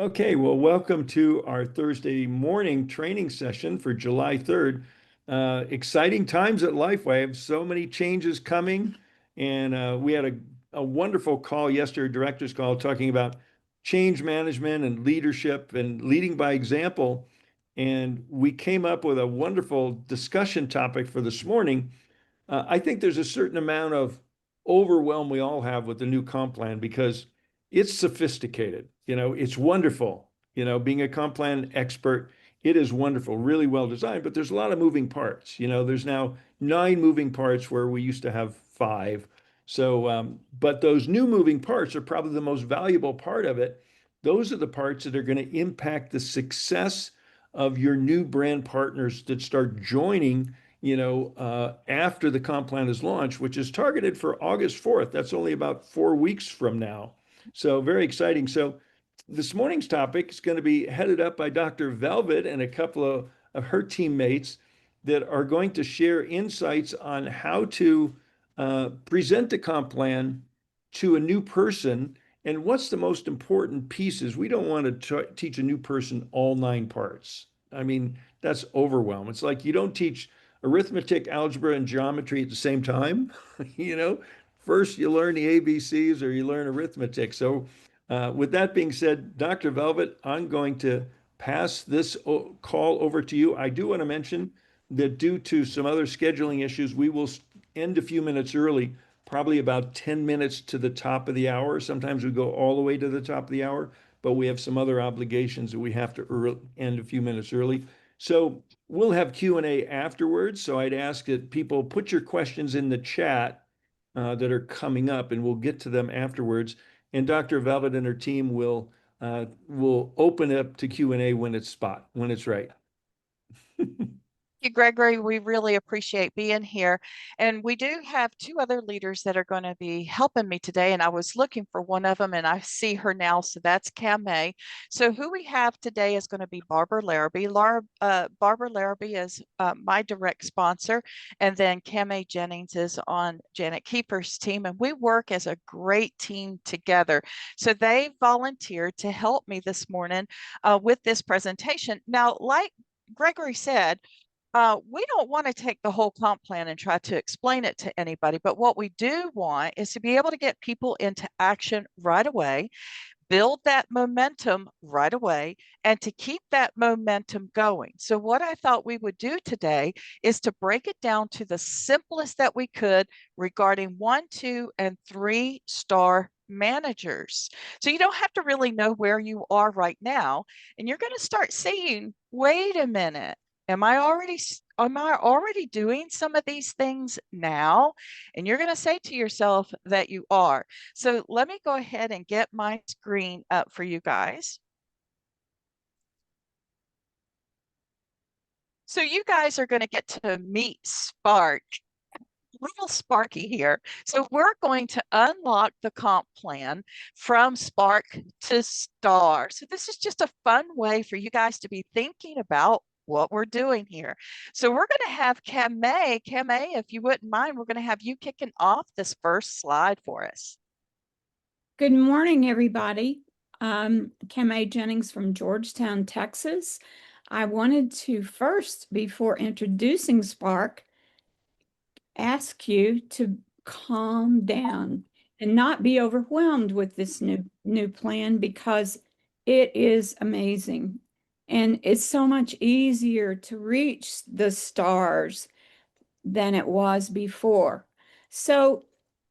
Okay, well, welcome to our Thursday morning training session for July 3rd. Exciting times at Lifeway. I have so many changes coming, and we had a wonderful call yesterday, director's call, talking about change management and leadership and leading by example. And we came up with a wonderful discussion topic for this morning. I think there's a certain amount of overwhelm we all have with the new comp plan because it's sophisticated. It's wonderful. Being a comp plan expert, it is wonderful, really well designed, but there's a lot of moving parts. There's now 9 moving parts where we used to have 5. But those new moving parts are probably the most valuable part of it. Those are the parts that are going to impact the success of your new brand partners that start joining after the comp plan is launched, which is targeted for August 4th. That's only about 4 weeks from now. So very exciting. So this morning's topic is going to be headed up by Dr. Velvet and a couple of her teammates that are going to share insights on how to present the comp plan to a new person and what's the most important pieces. We don't want to teach a new person all 9 parts. I mean, that's overwhelm. It's like you don't teach arithmetic, algebra, and geometry at the same time. you know, First you learn the ABCs or you learn arithmetic. So, with that being said, Dr. Velvet, I'm going to pass this call over to you. I do want to mention that due to some other scheduling issues, we will end a few minutes early, probably about 10 minutes to the top of the hour. Sometimes we go all the way to the top of the hour, but we have some other obligations that we have to end a few minutes early. So we'll have Q&A afterwards. So I'd ask that people put your questions in the chat that are coming up, and we'll get to them afterwards. And Dr. Velvet and her team will open up to Q&A when it's right. You, Gregory. We really appreciate being here. And we do have 2 other leaders that are going to be helping me today. And I was looking for one of them and I see her now. So that's Cam May. So who we have today is going to be Barbara Larrabee. Barbara Larrabee is my direct sponsor. And then Cam May Jennings is on Janet Keeper's team. And we work as a great team together. So they volunteered to help me this morning with this presentation. Now, like Gregory said, we don't want to take the whole comp plan and try to explain it to anybody, but what we do want is to be able to get people into action right away, build that momentum right away, and to keep that momentum going. So what I thought we would do today is to break it down to the simplest that we could regarding 1, 2, and 3-star managers. So you don't have to really know where you are right now, and you're going to start seeing, wait a minute, am I already doing some of these things now? And you're going to say to yourself that you are. So let me go ahead and get my screen up for you guys. So you guys are going to get to meet Spark. Little Sparky here. So we're going to unlock the comp plan from Spark to Star. So this is just a fun way for you guys to be thinking about what we're doing here. So we're going to have Cam May. Cam May, if you wouldn't mind, we're going to have you kicking off this first slide for us. Good morning, everybody. Kim A. Jennings from Georgetown, Texas. I wanted to first, before introducing Spark, ask you to calm down and not be overwhelmed with this new plan because it is amazing. And it's so much easier to reach the stars than it was before. So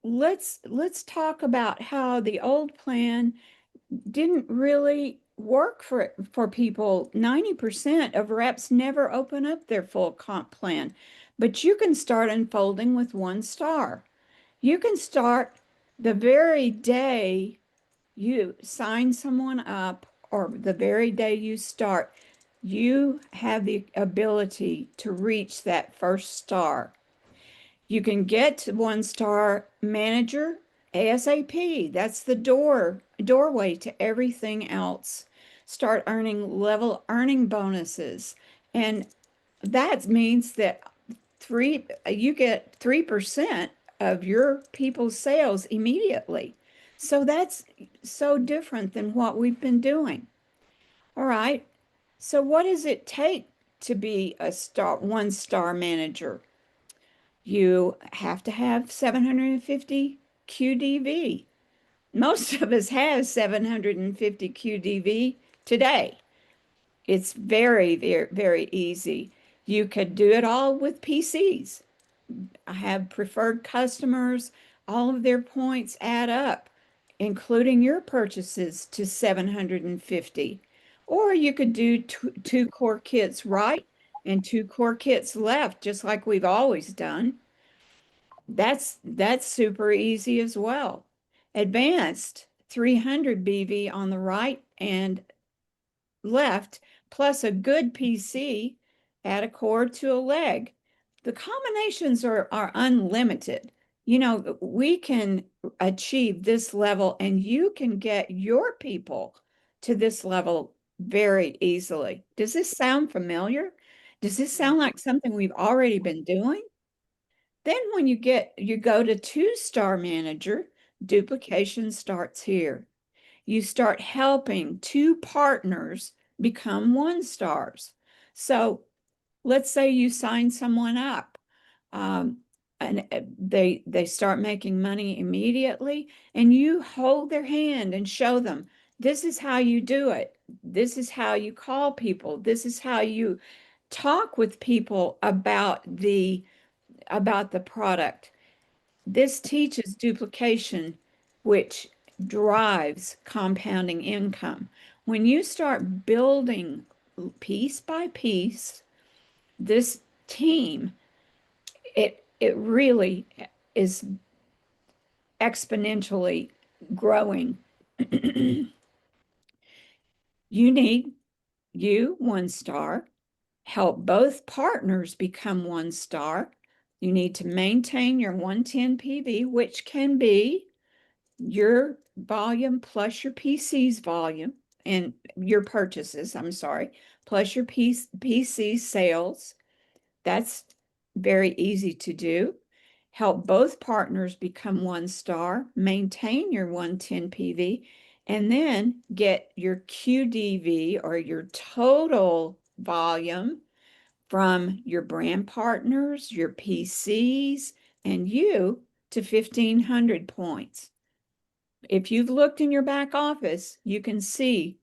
let's talk about how the old plan didn't really work for people. 90% of reps never open up their full comp plan, but you can start unfolding with 1 star. You can start the very day you sign someone up or the very day you start, you have the ability to reach that first star. You can get to 1-star manager ASAP. That's the doorway to everything else. Start earning level earning bonuses. And that means that you get 3% of your people's sales immediately. So that's so different than what we've been doing. All right. So what does it take to be a one-star manager? You have to have 750 QDV. Most of us have 750 QDV today. It's very, very, very easy. You could do it all with PCs. I have preferred customers. All of their points add up, including your purchases, to 750. Or you could do two core kits right and two core kits left, just like we've always done. That's super easy as well. Advanced 300 BV on the right and left, plus a good PC, add a core to a leg. The combinations are unlimited. You know, we can achieve this level and you can get your people to this level very easily. Does this sound familiar? Does this sound like something we've already been doing? Then when you go to two-star manager, duplication starts here. You start helping two partners become one stars. So let's say you sign someone up, and they start making money immediately, and you hold their hand and show them, this is how you do it. This is how you call people. This is how you talk with people about the product. This teaches duplication, which drives compounding income. When you start building piece by piece this team, it really is exponentially growing. You need one star, help both partners become one star. You need to maintain your 110 PV, which can be your volume plus your PC's volume and your purchases, I'm sorry, plus your PC sales. That's very easy to do. Help both partners become one star, maintain your 110 PV, and then get your QDV or your total volume from your brand partners, your PCs, and you to 1,500 points. If you've looked in your back office, you can see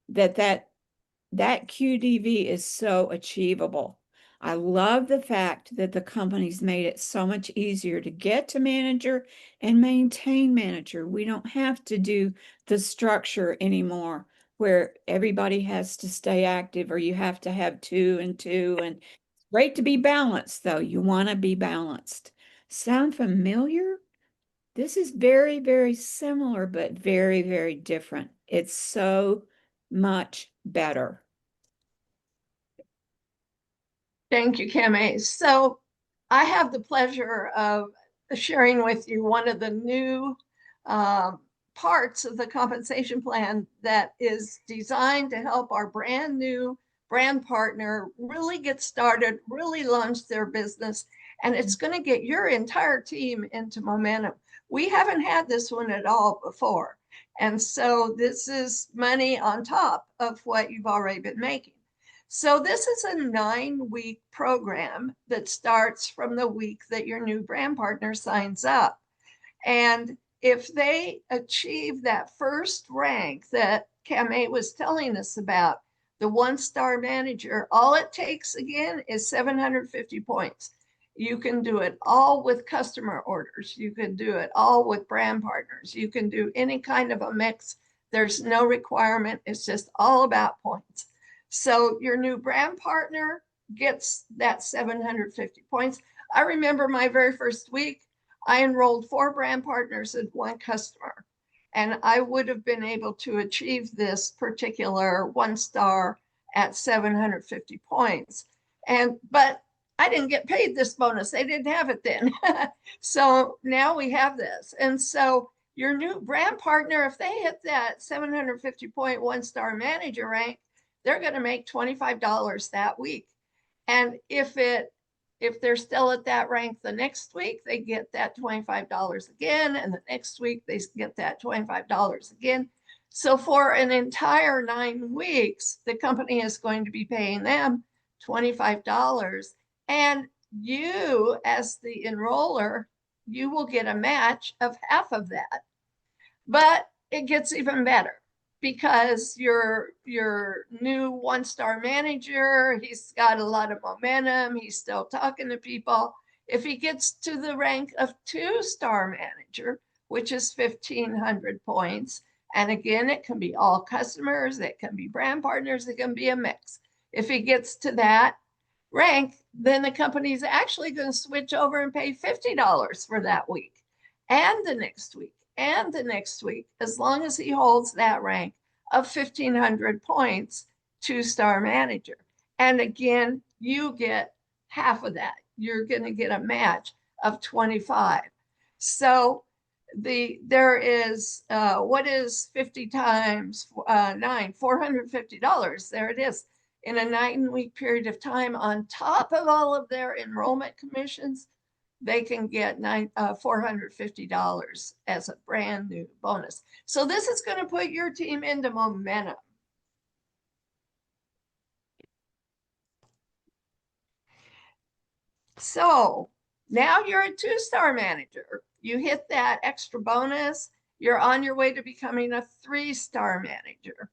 that QDV is so achievable. I love the fact that the company's made it so much easier to get to manager and maintain manager. We don't have to do the structure anymore where everybody has to stay active or you have to have two and two. And it's great to be balanced, though. You want to be balanced. Sound familiar? This is very, very similar, but very, very different. It's so much better. Thank you, Kimmy. So I have the pleasure of sharing with you one of the new parts of the compensation plan that is designed to help our brand new brand partner really get started, really launch their business, and it's going to get your entire team into momentum. We haven't had this one at all before. And so this is money on top of what you've already been making. So this is a 9-week program that starts from the week that your new brand partner signs up. And if they achieve that first rank that Kamei was telling us about, the one-star manager, all it takes again is 750 points. You can do it all with customer orders. You can do it all with brand partners. You can do any kind of a mix. There's no requirement. It's just all about points. So your new brand partner gets that 750 points. I remember my very first week, I enrolled 4 brand partners and 1 customer. And I would have been able to achieve this particular 1-star at 750 points. But I didn't get paid this bonus. They didn't have it then. So now we have this. And so your new brand partner, if they hit that 750 point 1-star manager rank, they're going to make $25 that week. And if they're still at that rank the next week, they get that $25 again. And the next week they get that $25 again. So for an entire 9 weeks, the company is going to be paying them $25. And you, as the enroller, you will get a match of half of that. But it gets even better because your new 1-star manager, he's got a lot of momentum. He's still talking to people. If he gets to the rank of 2-star manager, which is 1,500 points, and again, it can be all customers, it can be brand partners, it can be a mix. If he gets to that rank, then the company is actually going to switch over and pay $50 for that week and the next week and the next week, as long as he holds that rank of 1,500 points, 2-star manager. And again, you get half of that. You're going to get a match of 25. So there is, what is 50 times 9? $450. There it is. In a 9-week period of time, on top of all of their enrollment commissions, they can get $450 as a brand new bonus. So this is going to put your team into momentum. So now you're a 2-star manager. You hit that extra bonus. You're on your way to becoming a 3-star manager.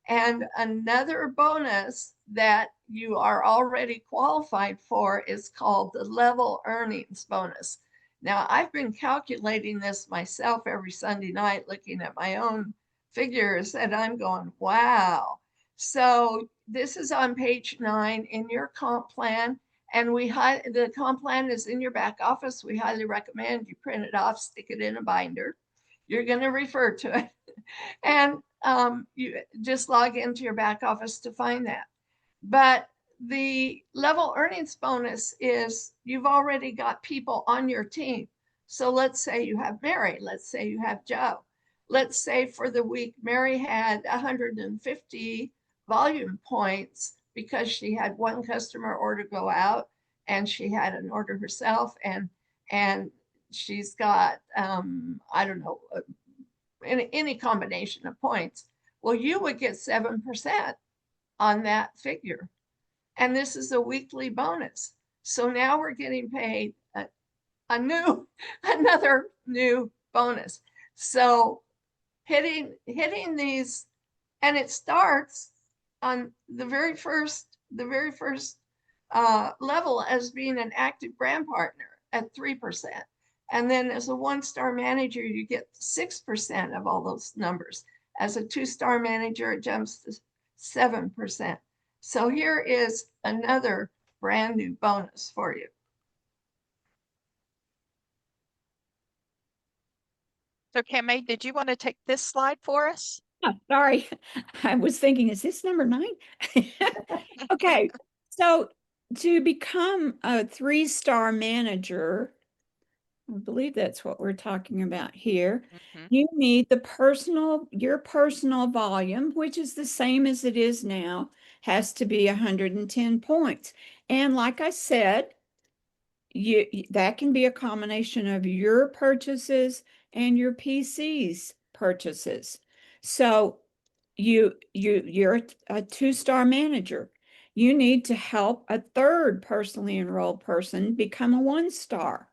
And another bonus that you are already qualified for is called the level earnings bonus. Now, I've been calculating this myself every Sunday night, looking at my own figures, and I'm going, wow. So this is on page 9 in your comp plan. And the comp plan is in your back office. We highly recommend you print it off, stick it in a binder. You're going to refer to it. And you just log into your back office to find that. But the level earnings bonus is you've already got people on your team. So let's say you have Mary, let's say you have Joe. Let's say for the week, Mary had 150 volume points because she had one customer order go out and she had an order herself, and she's got, I don't know, any combination of points. Well, you would get 7% on that figure. And this is a weekly bonus. So now we're getting paid another new bonus. So hitting these, and it starts on the very first level as being an active brand partner at 3%. And then as a 1-star manager, you get 6% of all those numbers. As a 2-star manager, it jumps to 7%. So here is another brand new bonus for you. So Kamei, did you want to take this slide for us? Oh, sorry, I was thinking, is this number 9? Okay, so to become a 3-star manager, I believe that's what we're talking about here. You need your personal volume, which is the same as it is now, has to be 110 points. And like I said, that can be a combination of your purchases and your PC's purchases. So you're a 2-star manager. You need to help a third personally enrolled person become a 1-star.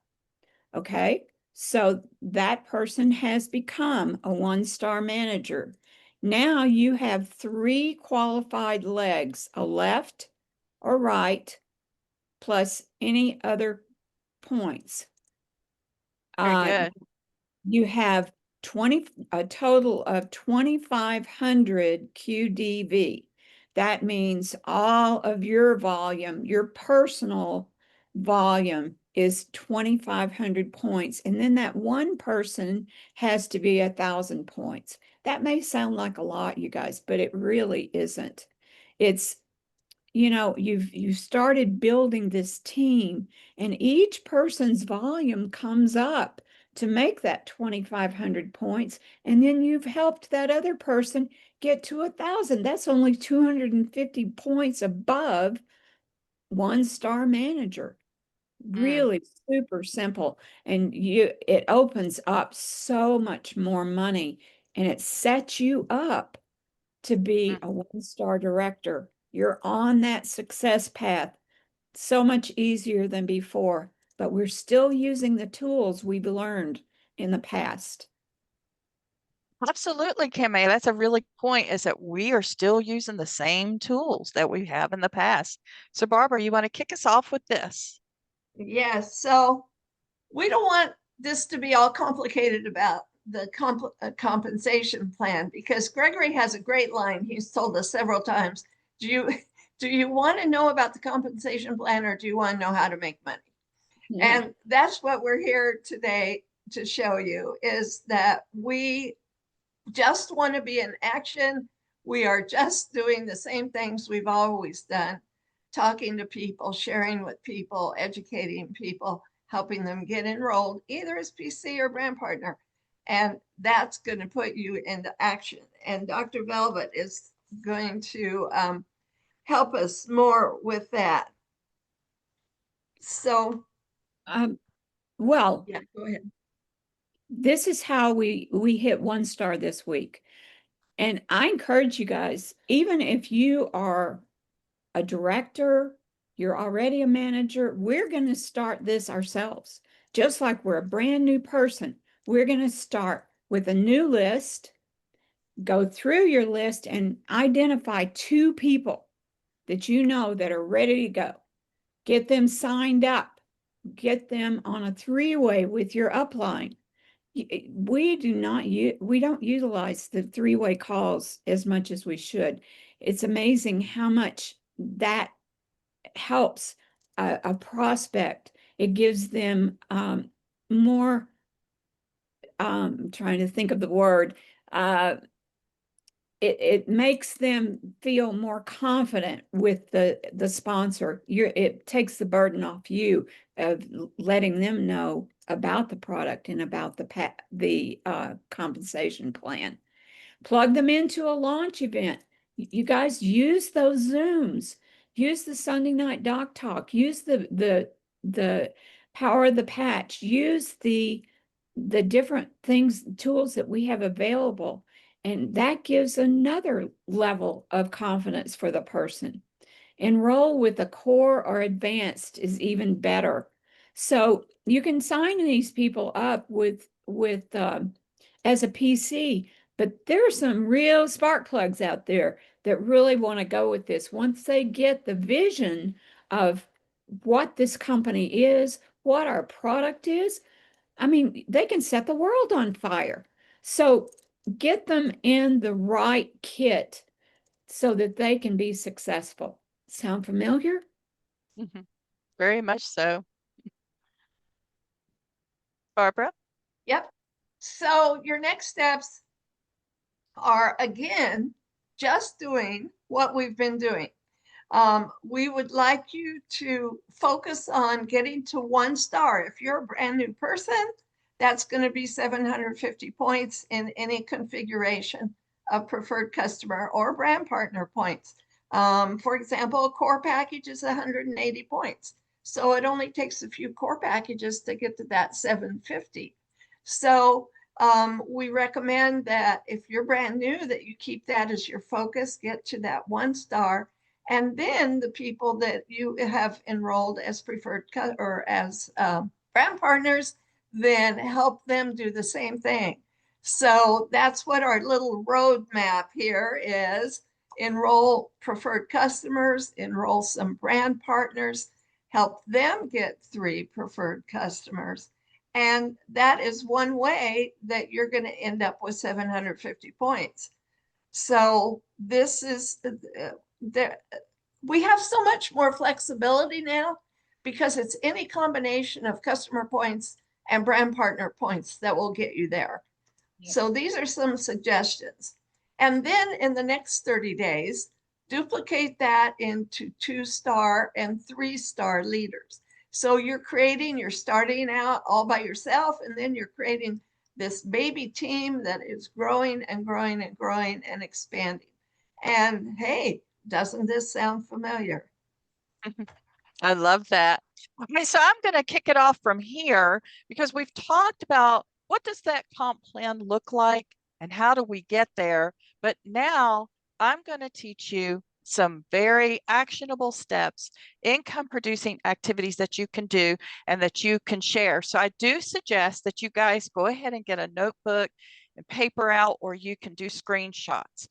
Okay, so that person has become a 1-star manager. Now you have 3 qualified legs, a left or right, plus any other points. Very good. You have a total of 2,500 QDV. That means all of your volume, your personal volume is 2,500 points. And then that one person has to be 1,000 points. That may sound like a lot, you guys, but it really isn't. It's, you've started building this team, and each person's volume comes up to make that 2,500 points. And then you've helped that other person get to 1,000. That's only 250 points above 1-star manager. Really super simple. And it opens up so much more money and it sets you up to be a one-star director. You're on that success path so much easier than before, but we're still using the tools we've learned in the past. Absolutely, Kimmy. That's a really good point, is that we are still using the same tools that we have in the past. So Barbara, you want to kick us off with this? Yes, so we don't want this to be all complicated about the compensation plan, because Gregory has a great line. He's told us several times, do you do you want to know about the compensation plan, or do you want to know how to make money? Yeah. And that's what we're here today to show you, is that we just want to be in action. We are just doing the same things we've always done, talking to people, sharing with people, educating people, helping them get enrolled either as PC or brand partner. And that's going to put you into action. And Dr. Velvet is going to help us more with that. So, Well, yeah, go ahead. this is how we hit 1-star this week. And I encourage you guys, even if you are a director, you're already a manager, we're going to start this ourselves. Just like we're a brand new person, we're going to start with a new list, go through your list and identify 2 people that you know that are ready to go. Get them signed up, get them on a 3-way with your upline. We don't utilize the 3-way calls as much as we should. It's amazing how much that helps a prospect. It gives them more, trying to think of the word, it makes them feel more confident with the sponsor. It takes the burden off you of letting them know about the product and about the compensation plan. Plug them into a launch event. You guys use those Zooms. Use the Sunday night doc talk. Use the power of the patch. Use the different things, tools that we have available. And that gives another level of confidence for the person. Enroll with the core or advanced is even better. So you can sign these people up with as a PC, but there are some real spark plugs out there that really want to go with this. Once they get the vision of what this company is, what our product is, I mean, they can set the world on fire. So get them in the right kit so that they can be successful. Sound familiar? Very much so. Barbara? Yep. So your next steps are, again, just doing what we've been doing. We would like you to focus on getting to 1-star. If you're a brand new person, that's going to be 750 points in any configuration of preferred customer or brand partner points. For example, a core package is 180 points. So it only takes a few core packages to get to that 750. So we recommend that if you're brand new, that you keep that as your focus, get to that 1-star. And then the people that you have enrolled as preferred or as brand partners, then help them do the same thing. So that's what our little roadmap here is. Enroll preferred customers, enroll some brand partners, help them get 3 preferred customers. And that is one way that you're going to end up with 750 points. So this is we have so much more flexibility now, because it's any combination of customer points and brand partner points that will get you there. Yep. So these are some suggestions. And then in the next 30 days, duplicate that into 2-star and 3-star leaders. So you're starting out all by yourself, and then you're creating this baby team that is growing and growing and growing and expanding. And hey, doesn't this sound familiar? I love that. Okay, so I'm going to kick it off from here, because we've talked about what does that comp plan look like and how do we get there? But now I'm going to teach you some very actionable steps, income producing activities that you can do and that you can share. So I do suggest that you guys go ahead and get a notebook and paper out, or you can do screenshots.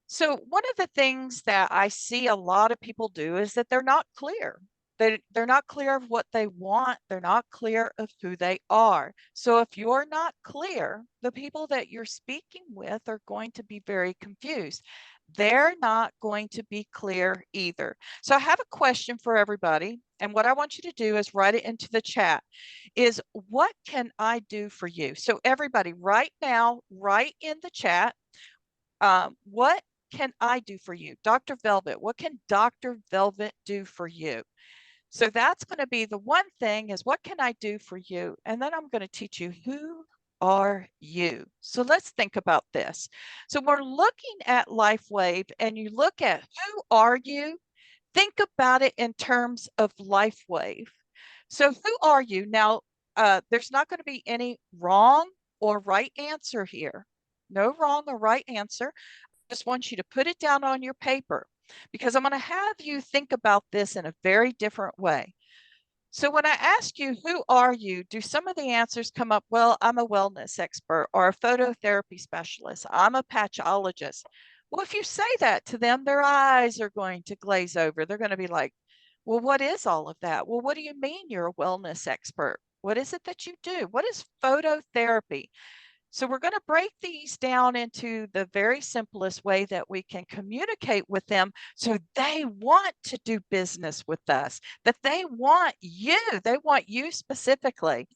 So one of the things that I see a lot of people do is that they're not clear. They're not clear of what they want. They're not clear of who they are. So if you're not clear, the people that you're speaking with are going to be very confused. They're not going to be clear either. So I have a question for everybody. And what I want you to do is write it into the chat is, what can I do for you? So everybody right now, write in the chat, what can I do for you? Dr. Velvet, what can Dr. Velvet do for you? So that's going to be the one thing is, what can I do for you? And then I'm going to teach you, who are you? So let's think about this. So we're looking at LifeWave and you look at who are you? Think about it in terms of LifeWave. So who are you? Now, there's not going to be any wrong or right answer here. No wrong or right answer. I just want you to put it down on your paper, because I'm going to have you think about this in a very different way. So when I ask you, who are you? Do some of the answers come up? Well, I'm a wellness expert or a phototherapy specialist. I'm a patchologist. Well, if you say that to them, their eyes are going to glaze over. They're going to be like, well, what is all of that? Well, what do you mean you're a wellness expert? What is it that you do? What is phototherapy? So we're going to break these down into the very simplest way that we can communicate with them, so they want to do business with us, that they want you specifically.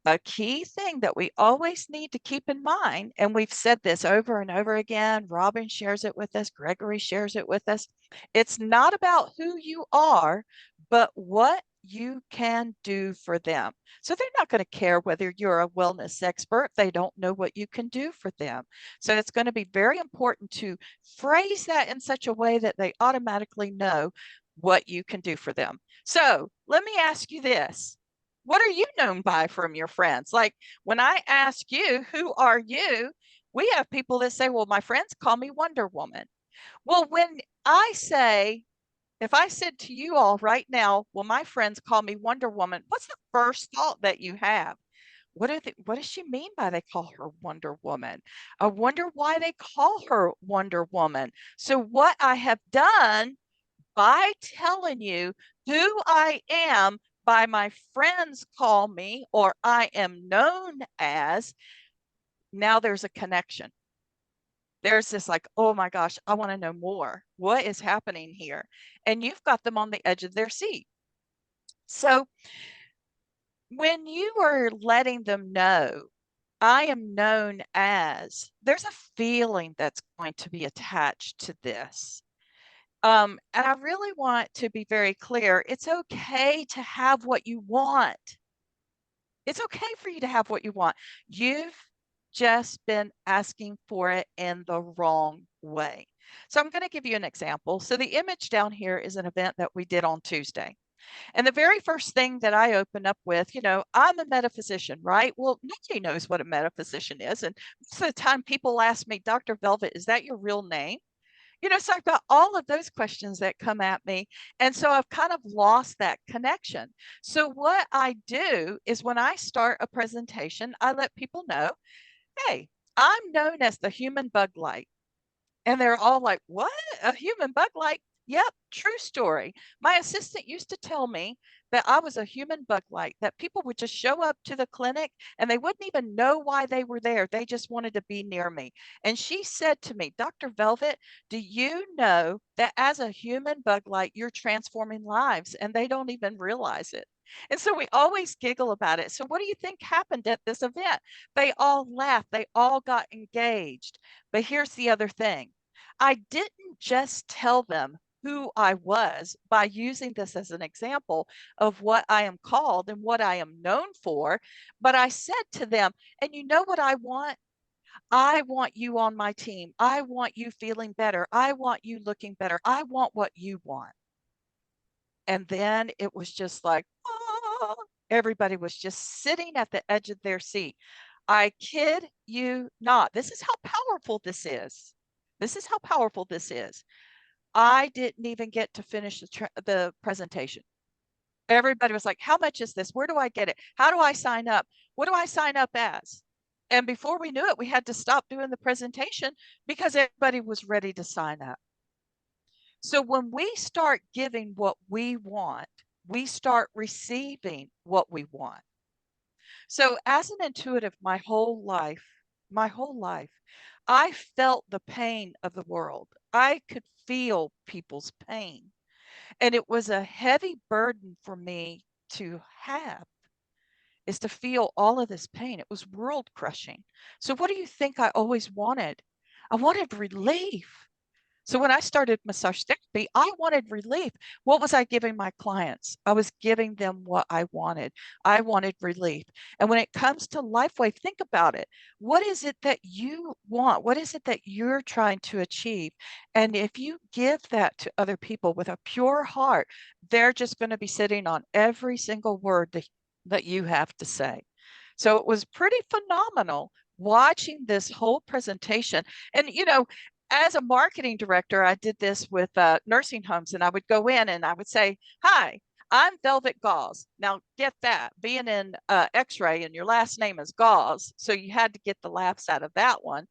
A key thing that we always need to keep in mind, and we've said this over and over again, Robin shares it with us, Gregory shares it with us, it's not about who you are, but what you can do for them. So they're not going to care whether you're a wellness expert. They don't know what you can do for them. So it's going to be very important to phrase that in such a way that they automatically know what you can do for them. So let me ask you this. What are you known by from your friends? Like when I ask you, who are you? We have people that say, well, my friends call me Wonder Woman. Well, when I say, if I said to you all right now, well, my friends call me Wonder Woman, what's the first thought that you have? What does she mean by they call her Wonder Woman? I wonder why they call her Wonder Woman. So what I have done by telling you who I am, by my friends call me, or I am known as, now there's a connection. There's this like, oh my gosh, I want to know more. What is happening here? And you've got them on the edge of their seat. So when you are letting them know, I am known as, there's a feeling that's going to be attached to this. And I really want to be very clear. It's okay to have what you want. It's okay for you to have what you want. You've just been asking for it in the wrong way. So I'm going to give you an example. So the image down here is an event that we did on Tuesday. And the very first thing that I open up with, I'm a metaphysician, right? Well, nobody knows what a metaphysician is. And most of the time people ask me, Dr. Velvet, is that your real name? So I've got all of those questions that come at me. And so I've kind of lost that connection. So what I do is when I start a presentation, I let people know, hey, I'm known as the human bug light. And they're all like, what? A human bug light? Yep, true story. My assistant used to tell me that I was a human bug light, that people would just show up to the clinic and they wouldn't even know why they were there. They just wanted to be near me. And she said to me, Dr. Velvet, do you know that as a human bug light, you're transforming lives and they don't even realize it? And so we always giggle about it. So what do you think happened at this event? They all laughed. They all got engaged. But here's the other thing. I didn't just tell them who I was by using this as an example of what I am called and what I am known for, but I said to them, and you know what I want? I want you on my team. I want you feeling better. I want you looking better. I want what you want. And then it was just like, oh, everybody was just sitting at the edge of their seat. I kid you not. This is how powerful this is. This is how powerful this is. I didn't even get to finish the presentation. Everybody was like, how much is this? Where do I get it? How do I sign up? What do I sign up as? And before we knew it, we had to stop doing the presentation because everybody was ready to sign up. So when we start giving what we want, we start receiving what we want. So as an intuitive, my whole life, I felt the pain of the world. I could feel people's pain. And it was a heavy burden for me to have, is to feel all of this pain. It was world crushing. So what do you think I always wanted? I wanted relief. So when I started massage therapy, I wanted relief. What was I giving my clients? I was giving them what I wanted. I wanted relief. And when it comes to LifeWave, think about it. What is it that you want? What is it that you're trying to achieve? And if you give that to other people with a pure heart, they're just going to be sitting on every single word that you have to say. So it was pretty phenomenal watching this whole presentation. And, as a marketing director, I did this with nursing homes, and I would go in and I would say, hi, I'm Velvet Gauze. Now get that, being in X-ray and your last name is Gauze. So you had to get the laughs out of that one.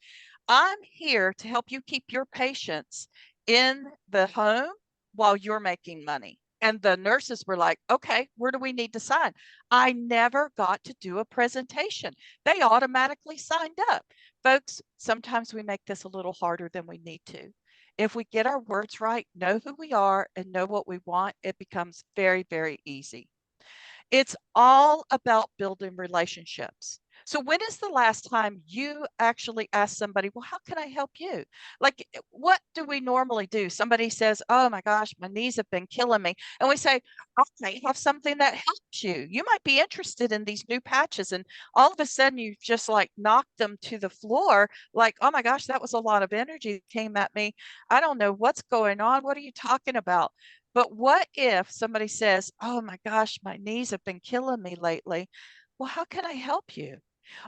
I'm here to help you keep your patients in the home while you're making money. And the nurses were like, okay, where do we need to sign? I never got to do a presentation. They automatically signed up. Folks, sometimes we make this a little harder than we need to. If we get our words right, know who we are, and know what we want, it becomes very, very easy. It's all about building relationships. So when is the last time you actually asked somebody, well, how can I help you? Like, what do we normally do? Somebody says, oh my gosh, my knees have been killing me. And we say, I may have something that helps you. You might be interested in these new patches. And all of a sudden you've just like knocked them to the floor. Like, oh my gosh, that was a lot of energy that came at me. I don't know what's going on. What are you talking about? But what if somebody says, oh my gosh, my knees have been killing me lately. Well, how can I help you?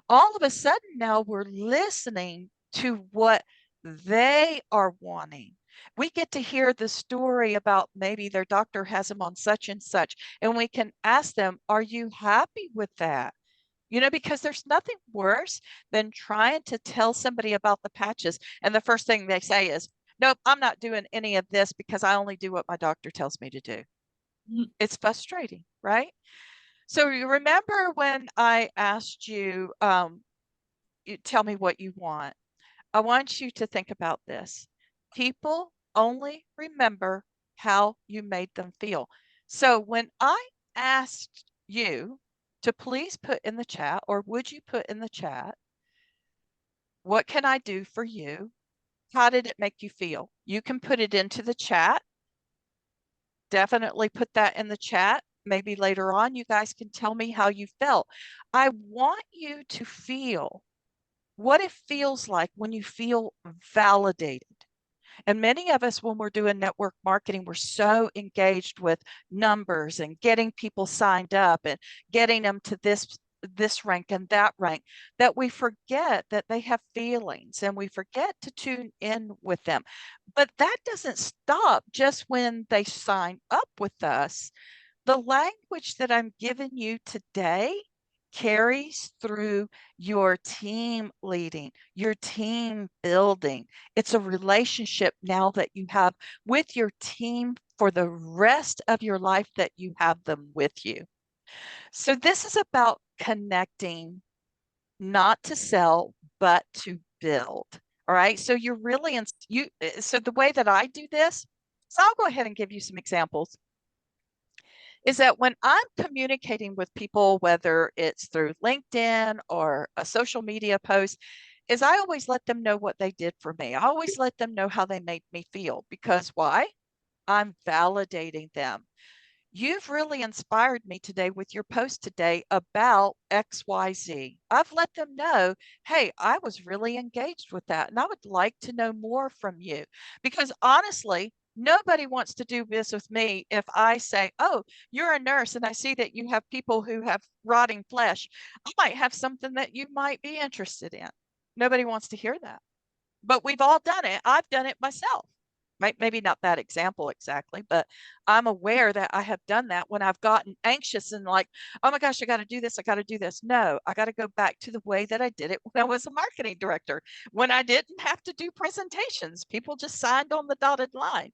All of a sudden now we're listening to what they are wanting. We get to hear the story about maybe their doctor has them on such and such, and we can ask them, are you happy with that? Because there's nothing worse than trying to tell somebody about the patches. And the first thing they say is, nope, I'm not doing any of this because I only do what my doctor tells me to do. It's frustrating, right? So you remember when I asked you, you tell me what you want. I want you to think about this. People only remember how you made them feel. So when I asked you to please put in the chat, or would you put in the chat, what can I do for you? How did it make you feel? You can put it into the chat. Definitely put that in the chat. Maybe later on, you guys can tell me how you felt. I want you to feel what it feels like when you feel validated. And many of us, when we're doing network marketing, we're so engaged with numbers and getting people signed up and getting them to this rank and that rank, that we forget that they have feelings, and we forget to tune in with them. But that doesn't stop just when they sign up with us. The language that I'm giving you today carries through your team leading, your team building. It's a relationship now that you have with your team for the rest of your life, that you have them with you. So this is about connecting, not to sell, but to build. All right. So you're really so the way that I do this, so I'll go ahead and give you some examples, is that when I'm communicating with people, whether it's through LinkedIn or a social media post, is I always let them know what they did for me. I always let them know how they made me feel, because why? I'm validating them. You've really inspired me today with your post today about XYZ. I've let them know, hey, I was really engaged with that, and I would like to know more from you. Because honestly, Nobody wants to do business with me if I say, oh, you're a nurse and I see that you have people who have rotting flesh. I might have something that you might be interested in. Nobody wants to hear that. But we've all done it. I've done it myself. Maybe not that example exactly, but I'm aware that I have done that when I've gotten anxious and like, oh my gosh, I got to do this. I got to do this. No, I got to go back to the way that I did it when I was a marketing director, when I didn't have to do presentations. People just signed on the dotted line.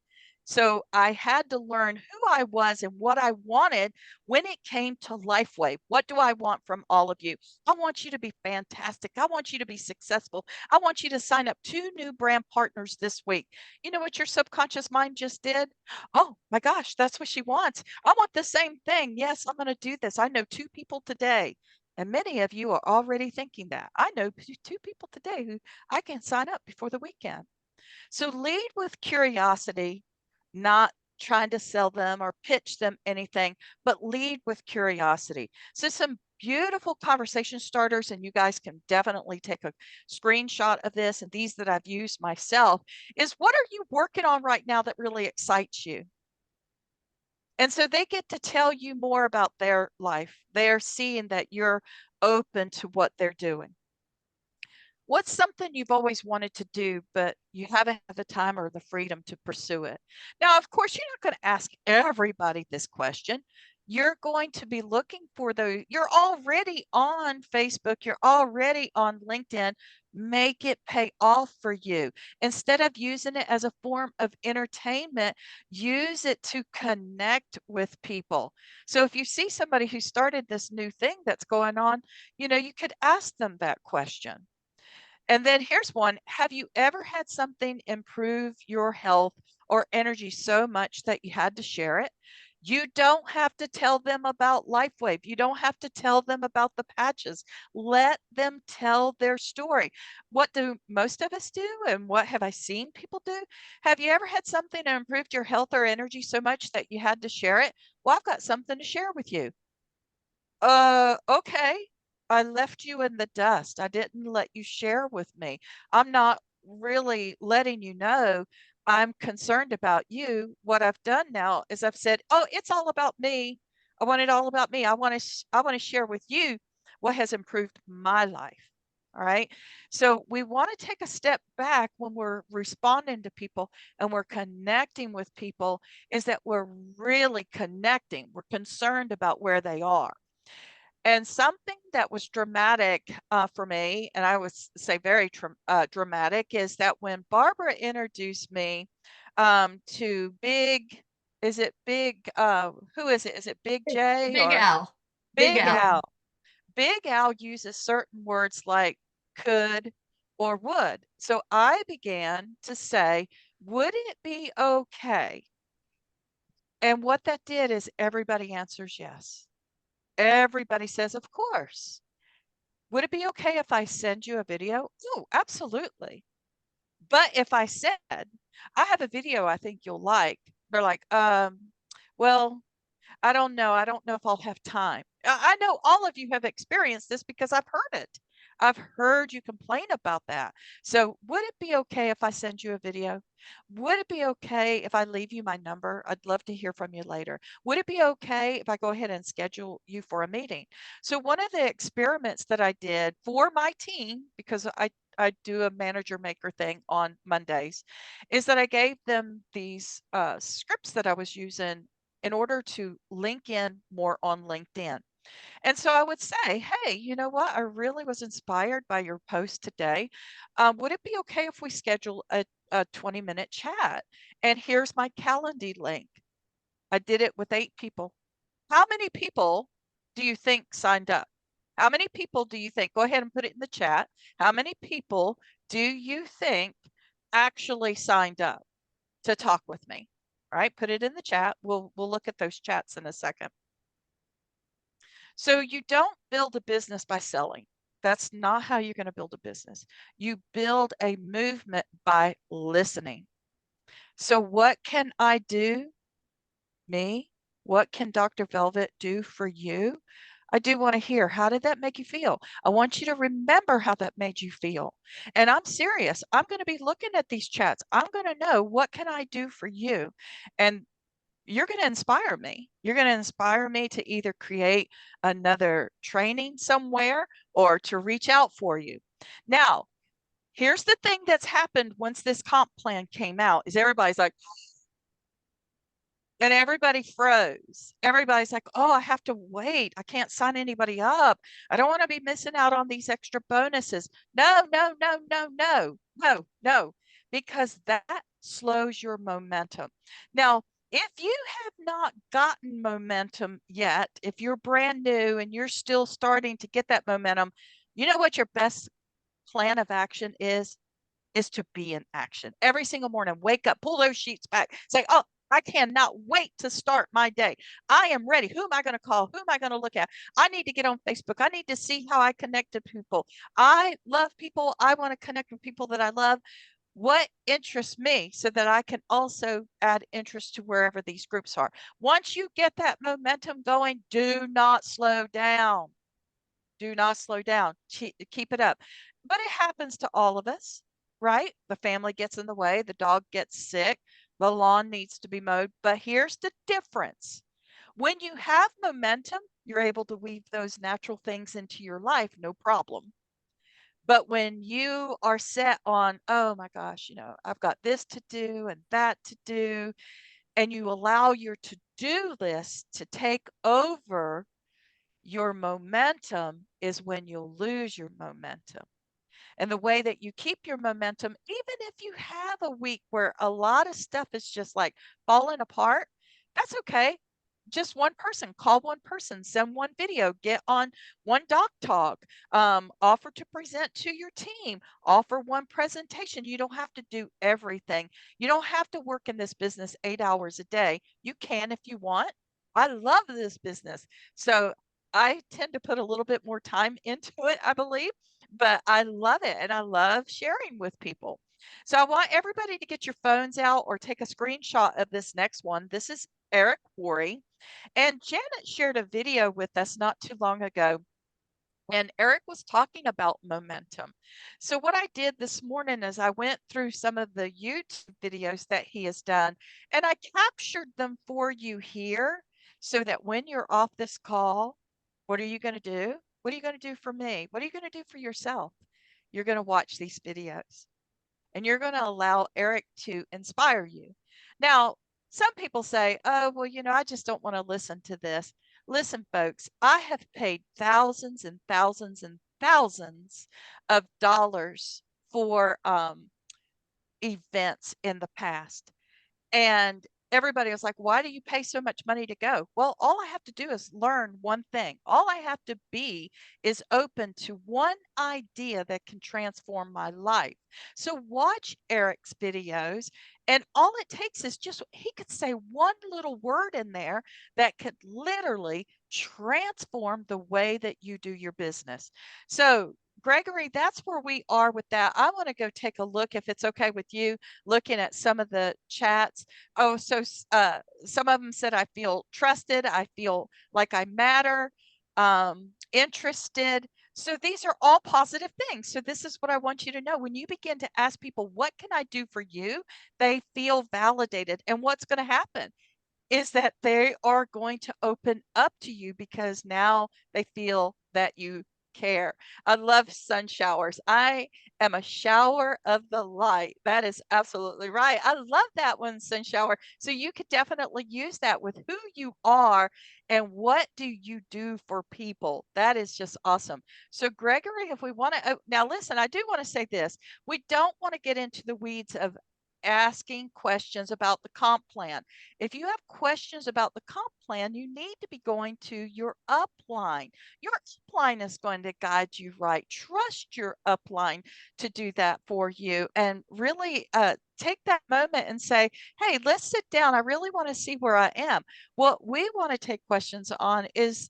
So I had to learn who I was and what I wanted when it came to Lifeway. What do I want from all of you? I want you to be fantastic. I want you to be successful. I want you to sign up 2 new brand partners this week. You know what your subconscious mind just did? Oh my gosh, that's what she wants. I want the same thing. Yes, I'm going to do this. I know 2 people today. And many of you are already thinking that. I know 2 people today who I can sign up before the weekend. So lead with curiosity, not trying to sell them or pitch them anything, but lead with curiosity. So some beautiful conversation starters, and you guys can definitely take a screenshot of this, and these that I've used myself, is what are you working on right now that really excites you? And so they get to tell you more about their life. They're seeing that you're open to what they're doing. What's something you've always wanted to do, but you haven't had the time or the freedom to pursue it? Now, of course, you're not going to ask everybody this question. You're going to be looking for you're already on Facebook, you're already on LinkedIn. Make it pay off for you. Instead of using it as a form of entertainment, use it to connect with people. So if you see somebody who started this new thing that's going on, you could ask them that question. And then here's one. Have you ever had something improve your health or energy so much that you had to share it? You don't have to tell them about LifeWave. You don't have to tell them about the patches. Let them tell their story. What do most of us do? And what have I seen people do? Have you ever had something that improved your health or energy so much that you had to share it? Well, I've got something to share with you. Okay. I left you in the dust. I didn't let you share with me. I'm not really letting you know I'm concerned about you. What I've done now is I've said, "Oh, it's all about me. I want it all about me. I want to share with you what has improved my life." All right. So we want to take a step back when we're responding to people and we're connecting with people, is that we're really connecting. We're concerned about where they are. And something that was dramatic for me, and I would say very dramatic, is that when Barbara introduced me to Big, is it Big, who is it? Is it Big J Big or Al. Big Big Al. Al? Big Al uses certain words like could or would. So I began to say, would it be okay? And what that did is everybody answers yes. Everybody says, of course. Would it be okay if I send you a video? Oh, absolutely. But if I said, I have a video I think you'll like, they're like, well, I don't know. I don't know if I'll have time. I know all of you have experienced this because I've heard it. I've heard you complain about that. So would it be okay if I send you a video? Would it be okay if I leave you my number? I'd love to hear from you later. Would it be okay if I go ahead and schedule you for a meeting? So one of the experiments that I did for my team, because I do a manager maker thing on Mondays, is that I gave them these scripts that I was using in order to link in more on LinkedIn. And so I would say, hey, you know what? I really was inspired by your post today. Would it be okay if we schedule a 20-minute chat? And here's my Calendly link. I did it with 8 people. How many people do you think signed up? How many people do you think? Go ahead and put it in the chat. How many people do you think actually signed up to talk with me? All right, put it in the chat. We'll look at those chats in a second. So you don't build a business by selling. That's not how you're going to build a business. You build a movement by listening. So what can I do? Me? What can Dr. Velvet do for you? I do want to hear, how did that make you feel? I want you to remember how that made you feel. And I'm serious. I'm going to be looking at these chats. I'm going to know, what can I do for you? And you're going to inspire me. You're going to inspire me to either create another training somewhere or to reach out for you. Now, here's the thing that's happened once this comp plan came out is everybody's like, and everybody froze. Everybody's like, oh, I have to wait. I can't sign anybody up. I don't want to be missing out on these extra bonuses. No, no, no, no, no, no, no, because that slows your momentum. Now, if you have not gotten momentum yet, if you're brand new and you're still starting to get that momentum, you know what your best plan of action is to be in action every single morning. Wake up, pull those sheets back, say, oh, I cannot wait to start my day. I am ready. Who am I going to call? Who am I going to look at? I need to get on Facebook. I need to see how I connect to people. I love people. I want to connect with people that I love. What interests me so that I can also add interest to wherever these groups are. Once you get that momentum going, do not slow down. Do not slow down. Keep it up. But it happens to all of us, right? The family gets in the way, the dog gets sick, the lawn needs to be mowed. But here's the difference. When you have momentum, you're able to weave those natural things into your life, no problem. But when you are set on, oh my gosh, I've got this to do and that to do, and you allow your to-do list to take over your momentum, is when you'll lose your momentum. And the way that you keep your momentum, even if you have a week where a lot of stuff is just like falling apart, that's okay. Just one person, call one person, send one video, get on one doc talk, offer to present to your team, offer one presentation. You don't have to do everything. You don't have to work in this business 8 hours a day. You can if you want. I love this business. So I tend to put a little bit more time into it, I believe, but I love it and I love sharing with people. So I want everybody to get your phones out or take a screenshot of this next one. This is Eric Worre. And Janet shared a video with us not too long ago. And Eric was talking about momentum. So what I did this morning is I went through some of the YouTube videos that he has done, and I captured them for you here so that when you're off this call, what are you going to do? What are you going to do for me? What are you going to do for yourself? You're going to watch these videos and you're going to allow Eric to inspire you. Now, some people say, oh, well, I just don't want to listen to this. Listen, folks, I have paid thousands and thousands and thousands of dollars for events in the past. And everybody was like, why do you pay so much money to go? Well, all I have to do is learn one thing. All I have to be is open to one idea that can transform my life. So watch Eric's videos, and all it takes is he could say one little word in there that could literally transform the way that you do your business. So Gregory, that's where we are with that. I want to go take a look, if it's okay with you, looking at some of the chats. Oh, so some of them said, I feel trusted. I feel like I matter, interested. So these are all positive things. So this is what I want you to know. When you begin to ask people, what can I do for you? They feel validated. And what's going to happen is that they are going to open up to you because now they feel that you care. I love sun showers. I am a shower of the light. That is absolutely right. I love that one, sun shower. So you could definitely use that with who you are and what do you do for people. That is just awesome. So Gregory, if we want to, now listen, I do want to say this. We don't want to get into the weeds of asking questions about the comp plan. If you have questions about the comp plan, you need to be going to your upline. Your upline is going to guide you right. Trust your upline to do that for you, and really take that moment and say, hey, let's sit down. I really want to see where I am. What we want to take questions on is,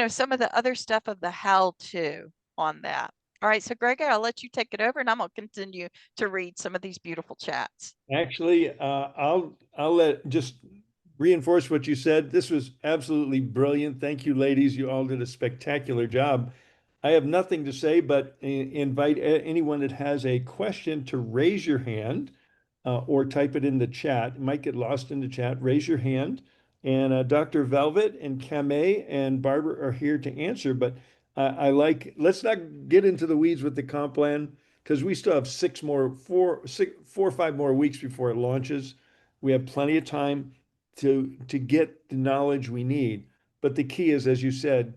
some of the other stuff of the how to on that. All right, so Gregor, I'll let you take it over and I'm going to continue to read some of these beautiful chats. Actually, I'll let just reinforce what you said. This was absolutely brilliant. Thank you, ladies. You all did a spectacular job. I have nothing to say, but invite anyone that has a question to raise your hand or type it in the chat. It might get lost in the chat. Raise your hand. And Dr. Velvet and Kamei and Barbara are here to answer. But let's not get into the weeds with the comp plan because we still have 4 or 5 more weeks before it launches. We have plenty of time to get the knowledge we need. But the key is, as you said,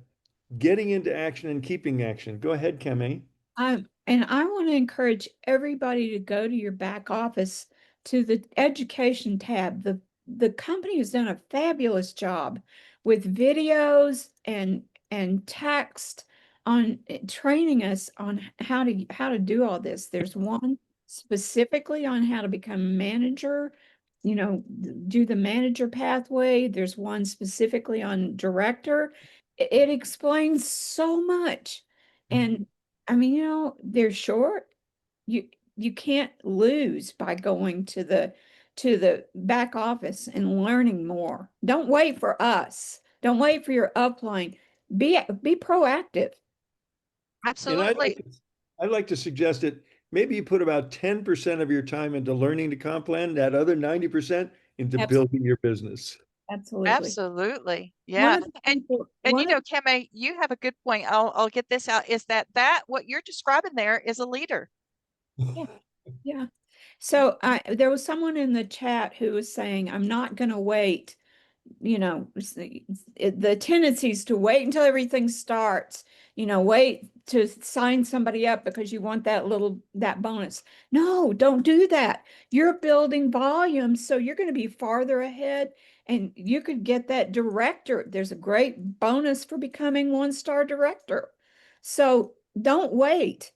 getting into action and keeping action. Go ahead, Kamei. And I want to encourage everybody to go to your back office to the education tab. The company has done a fabulous job with videos and text on training us on how to do all this. There's one specifically on how to become a manager, do the manager pathway. There's one specifically on director. It explains so much. And I mean, they're short. You can't lose by going to the back office and learning more. Don't wait for us. Don't wait for your upline. Be proactive. And Absolutely. I'd like to suggest that maybe you put about 10% of your time into learning the comp plan, that other 90% into building your business. Absolutely. Absolutely. One Yeah. of the And people, and one of Kemme, you have a good point. I'll get this out, is that what you're describing there is a leader. yeah. So there was someone in the chat who was saying, I'm not going to wait. The tendency is to wait until everything starts, wait to sign somebody up because you want that bonus. No, don't do that. You're building volume, so you're going to be farther ahead and you could get that director. There's a great bonus for becoming 1-star director. So don't wait.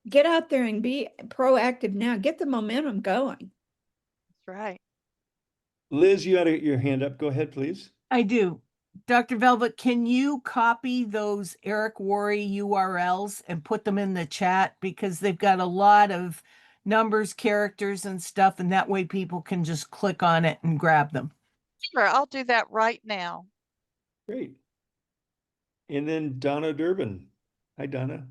Get out there and be proactive now. Get the momentum going. That's right. Liz, you had your hand up. Go ahead, please. I do. Dr. Velvet, can you copy those Eric Worre URLs and put them in the chat? Because they've got a lot of numbers, characters, and stuff, and that way people can just click on it and grab them. Sure, I'll do that right now. Great. And then Donna Durbin. Hi, Donna.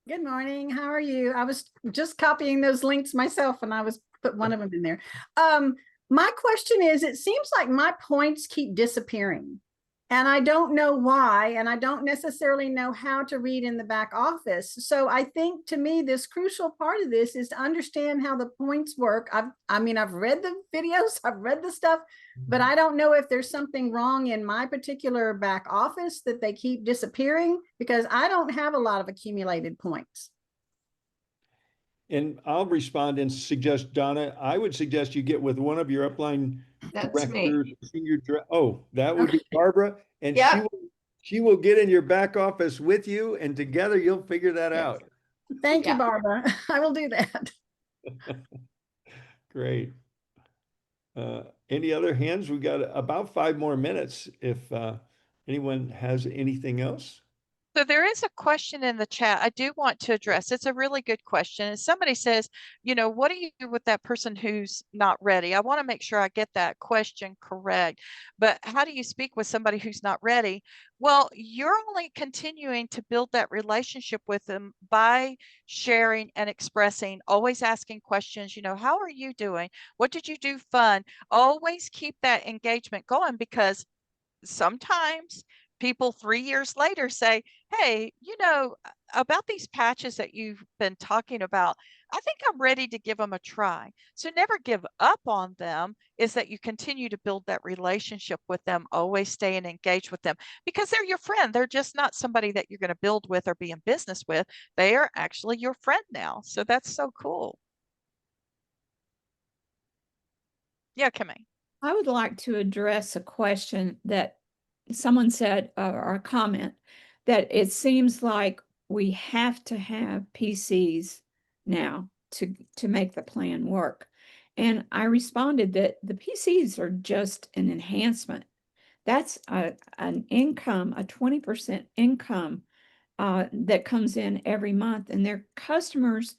Good morning. How are you? I was just copying those links myself and I was put one of them in there. My question is, it seems like my points keep disappearing and I don't know why, and I don't necessarily know how to read in the back office. So I think to me, this crucial part of this is to understand how the points work. I've read the videos, I've read the stuff, but I don't know if there's something wrong in my particular back office that they keep disappearing because I don't have a lot of accumulated points. And I'll respond and suggest, Donna, I would suggest you get with one of your upline That's me. directors, that would be Barbara, and Yeah. she will get in your back office with you, and together you'll figure that Yes. out. Thank you, Yeah. Barbara. I will do that. Great. Any other hands? We've got about 5 more minutes if anyone has anything else. So there is a question in the chat I do want to address. It's a really good question. And somebody says, what do you do with that person who's not ready? I want to make sure I get that question correct. But how do you speak with somebody who's not ready? Well, you're only continuing to build that relationship with them by sharing and expressing, always asking questions, how are you doing? What did you do fun? Always keep that engagement going, because sometimes people 3 years later say, hey, about these patches that you've been talking about, I think I'm ready to give them a try. So never give up on them, is that you continue to build that relationship with them, always staying engaged with them, because they're your friend. They're just not somebody that you're going to build with or be in business with. They are actually your friend now. So that's so cool. Yeah, Kimmy. I would like to address a question that someone said, or a comment, that it seems like we have to have PCs now to make the plan work. And I responded that the PCs are just an enhancement. That's an income, a 20% income that comes in every month, and their customers.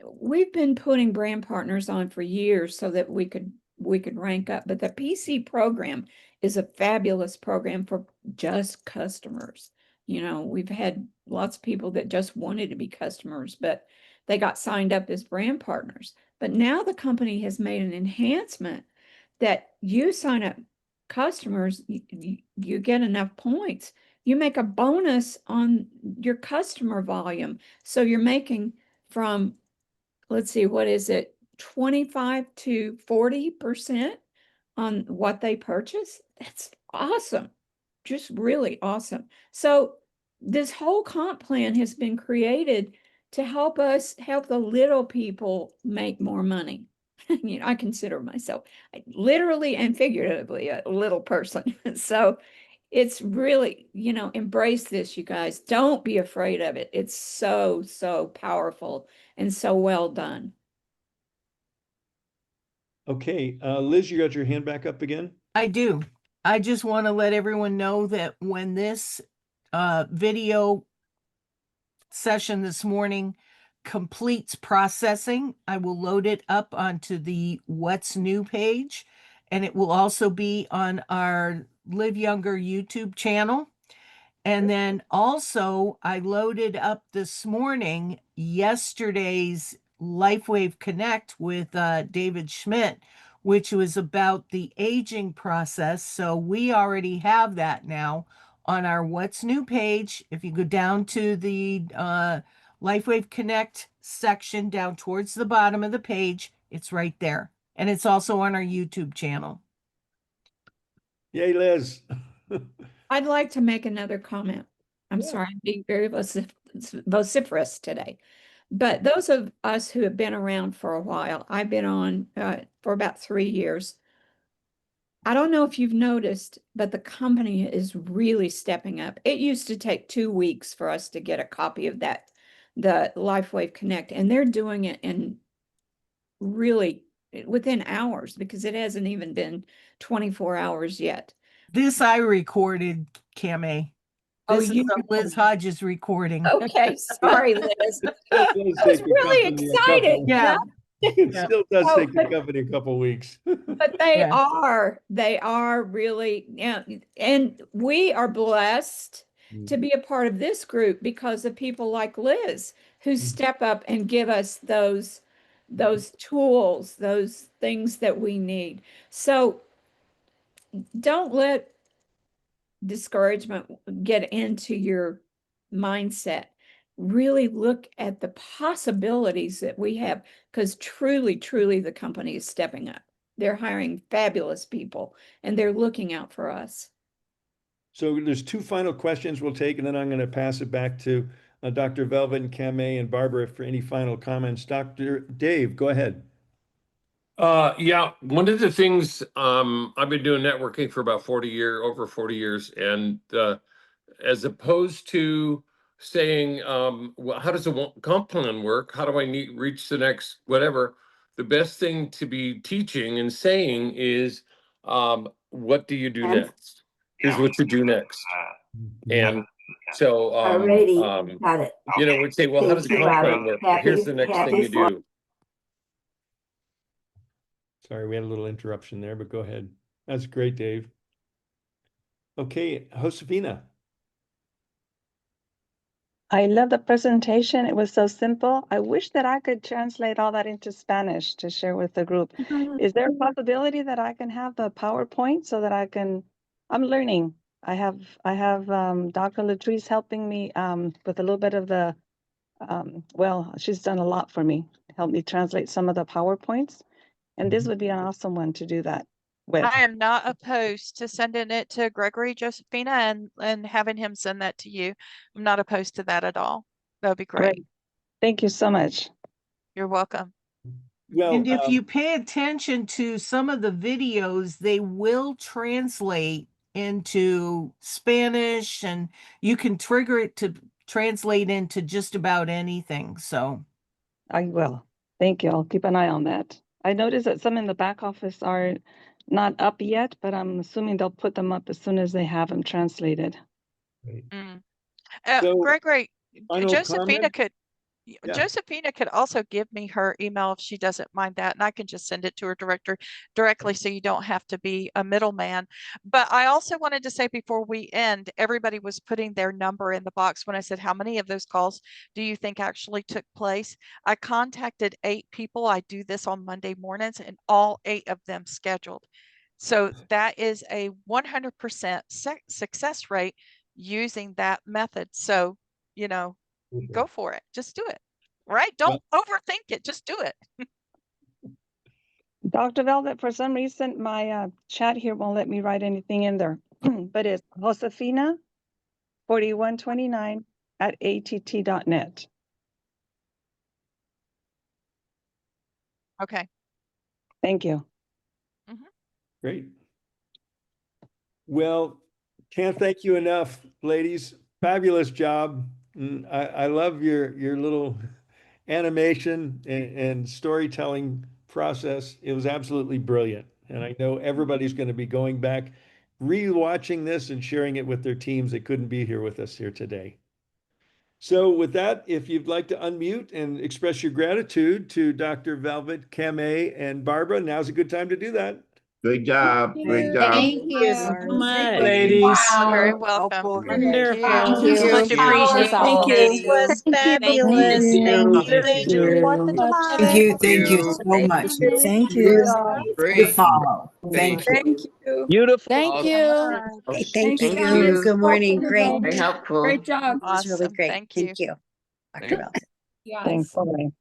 We've been putting brand partners on for years so that we could we could rank up, but the PC program is a fabulous program for just customers. You know, we've had lots of people that just wanted to be customers, but they got signed up as brand partners. But now the company has made an enhancement that you sign up customers, you get enough points. You make a bonus on your customer volume. So you're making from, let's see, what is it, 25 to 40% on what they purchase? That's awesome. Just really awesome. So this whole comp plan has been created to help us help the little people make more money. You know, I consider myself literally and figuratively a little person. So it's really, you know, embrace this, you guys. Don't be afraid of it. It's so, so powerful and so well done. Okay, Liz, you got your hand back up again? I do. I just want to let everyone know that when this video session this morning completes processing, I will load it up onto the What's New page, and it will also be on our Live Younger YouTube channel. And then also I loaded up this morning yesterday's LifeWave Connect with David Schmidt, which was about the aging process. So we already have that now on our What's New page. If you go down to the LifeWave Connect section down towards the bottom of the page, it's right there. And it's also on our YouTube channel. Yay, Liz. I'd like to make another comment. I'm Yeah. sorry, I'm being very vociferous today. But those of us who have been around for a while, I've been on for about 3 years. I don't know if you've noticed, but the company is really stepping up. It used to take 2 weeks for us to get a copy of that, the LifeWave Connect, and they're doing it in really within hours because it hasn't even been 24 hours yet. This I recorded, Cami. Oh, This is a Liz Hodges recording. Okay, sorry, Liz. Still I does was take the really company a excited. couple- Yeah. It Yeah. still does Oh, take the but- company a couple weeks. But they Yeah. are really, yeah, and we are blessed to be a part of this group because of people like Liz who step up and give us those tools, those things that we need. So don't let discouragement get into your mindset. Really look at the possibilities that we have because truly, truly the company is stepping up. They're hiring fabulous people and they're looking out for us. So there's 2 final questions we'll take, and then I'm going to pass it back to Dr. Velvet and Kameh and Barbara for any final comments. Dr. Dave, go ahead. Yeah, one of the things I've been doing networking for about over 40 years, and as opposed to saying, well, how does a comp plan work? How do I reach the next whatever? The best thing to be teaching and saying is, what do you do next? Here's what you do next. And so, Alrighty, got it. we'd say, well, how does a Thank you, comp plan Robert. work? Well, here's the next thing you do. Sorry, we had a little interruption there, but go ahead. That's great, Dave. Okay, Josefina. I love the presentation. It was so simple. I wish that I could translate all that into Spanish to share with the group. Is there a possibility that I can have the PowerPoint so that I'm learning. I have Dr. Latrice helping me with a little bit of the, well, she's done a lot for me, help me translate some of the PowerPoints. And this would be an awesome one to do that with. I am not opposed to sending it to Gregory, Josephina, and having him send that to you. I'm not opposed to that at all. That would be great. Thank you so much. You're welcome. Well, And if you pay attention to some of the videos, they will translate into Spanish and you can trigger it to translate into just about anything. So I will. Thank you. I'll keep an eye on that. I noticed that some in the back office are not up yet, but I'm assuming they'll put them up as soon as they have them translated. Great. Mm. So, Gregory, final Josephina comment? could Yeah. Josephina could also give me her email if she doesn't mind that, and I can just send it to her directly so you don't have to be a middleman. But I also wanted to say before we end, everybody was putting their number in the box when I said, how many of those calls do you think actually took place? I contacted 8 people. I do this on Monday mornings, and all 8 of them scheduled. So that is a 100% success rate using that method. So, you know, go for it. Just do it. Right? Don't overthink it. Just do it. Dr. Velvet, for some reason, my chat here won't let me write anything in there, but it's Josefina 4129 at att.net. Okay. Thank you. Great. Well, can't thank you enough, ladies. Fabulous job. I love your little animation and storytelling process. It was absolutely brilliant. And I know everybody's going to be going back, rewatching this and sharing it with their teams that couldn't be here with us here today. So with that, if you'd like to unmute and express your gratitude to Dr. Velvet, Kameh, and Barbara, now's a good time to do that. Great job. Great job. Thank you so much. Ladies. Very Wow. welcome. Wonderful. Thank you. Thank Much you. appreciated. Powerful. This was fabulous. Thank you. Thank you. Thank you. Thank you so much. Thank You you. to follow. Thank you. Thank you. Beautiful. Thank you. Okay, Thank thank you. you. Good morning. Very Great. Very helpful. Great job. It was really Awesome. great. Thank you. Thank you, Dr. Bell. Yes. Thanks. Bye-bye.